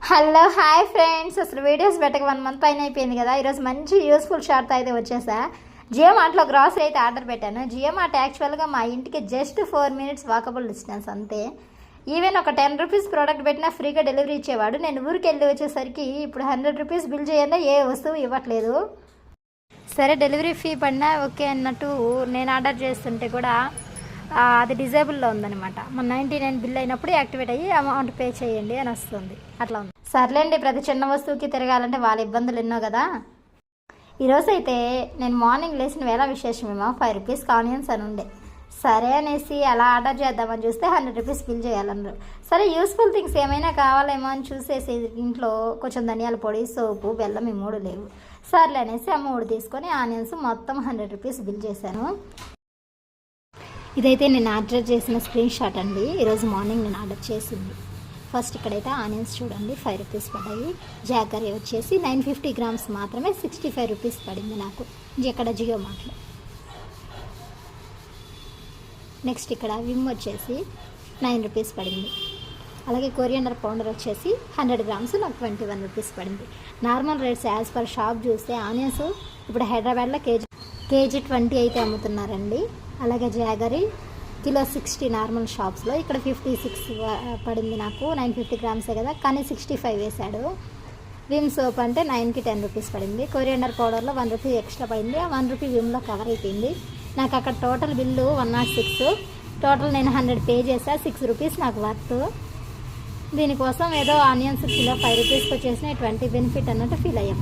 Hello hi friends, అసలు videos పెట్టక 1 month పైన అయిపోయింది కదా. ఈరోజు మంచి యూస్ఫుల్ షార్ట్ అయితే వచ్చేసా. జియో మార్ట్లో గ్రాసరీ అయితే ఆర్డర్ పెట్టాను. జియో మార్ట్ యాక్చువల్గా మా ఇంటికి జస్ట్ 4 minutes వాకబుల్ డిస్టెన్స్ అంతే. ఈవెన్ ఒక 10 రూపీస్ ప్రోడక్ట్ పెట్టినా ఫ్రీగా డెలివరీ ఇచ్చేవాడు. నేను ఊరికి వెళ్ళి వచ్చేసరికి ఇప్పుడు 100 రూపీస్ బిల్ చేయండి, ఏ వస్తువు ఇవ్వట్లేదు. సరే డెలివరీ ఫీ పడినా ఓకే అన్నట్టు నేను ఆర్డర్ చేస్తుంటే కూడా అది డిజేబుల్లో ఉందనమాట. మన 99 బిల్ అయినప్పుడు యాక్టివేట్ అయ్యి అమౌంట్ పే చేయండి అని వస్తుంది. అట్లా ఉంది. సర్లేండి, ప్రతి చిన్న వస్తువుకి తిరగాలంటే వాళ్ళ ఇబ్బందులు ఎన్నో కదా. ఈరోజు అయితే నేను మార్నింగ్ లేచిన వేళ విశేషమేమో 5 రూపీస్ ఆనియన్స్ అని ఉండే. సరే అనేసి అలా ఆర్డర్ చేద్దామని చూస్తే 100 రూపీస్ బిల్ చేయాలన్నారు. సరే యూస్ఫుల్ థింగ్స్ ఏమైనా కావాలేమో అని చూసేసి ఇంట్లో కొంచెం ధనియాల పొడి, సోపు, బెల్లం ఈ 3 లేవు. సర్లే అనేసి ఆ 3 తీసుకొని ఆనియన్స్ మొత్తం 100 రూపీస్ బిల్ చేశాను. ఇదైతే నేను ఆర్డర్ చేసిన స్క్రీన్ షాట్ అండి. ఈరోజు మార్నింగ్ నేను ఆర్డర్ చేసింది. ఫస్ట్ ఇక్కడైతే ఆనియన్స్ చూడండి 5 రూపీస్ పడ్డాయి. జాగరీ వచ్చేసి 950 grams మాత్రమే 65 రూపీస్ పడింది నాకు ఇక్కడ జియో మార్ట్లో. నెక్స్ట్ ఇక్కడ విమ్ వచ్చేసి 9 రూపీస్ పడింది. అలాగే కొరియండర్ పౌడర్ వచ్చేసి 100 grams నాకు 21 రూపీస్ పడింది. Normal rates as per shop చూస్తే ఆనియన్స్ ఇప్పుడు హైదరాబాద్లో కేజీ 20 అయితే అమ్ముతున్నారండి. అలాగే జాగరీ కిలో 60 నార్మల్ షాప్స్లో, ఇక్కడ 56 పడింది నాకు. 950 grams కదా, కానీ 65 వేశాడు. విమ్ సోప్ అంటే 9కి 10 రూపీస్ పడింది. కొరియండర్ పౌడర్లో 1 రూపీ ఎక్స్ట్రా పడింది. ఆ 1 రూపీ విమ్లో కవర్ అయిపోయింది. నాకు అక్కడ టోటల్ బిల్లు 106. టోటల్ నేను 100 పే చేసా. 6 రూపీస్ నాకు వర్త్. దీనికోసం ఏదో ఆనియన్స్ కిలో 5 రూపీస్కి వచ్చేసిన 20 బెనిఫిట్ అన్నట్టు ఫీల్ అయ్యాం.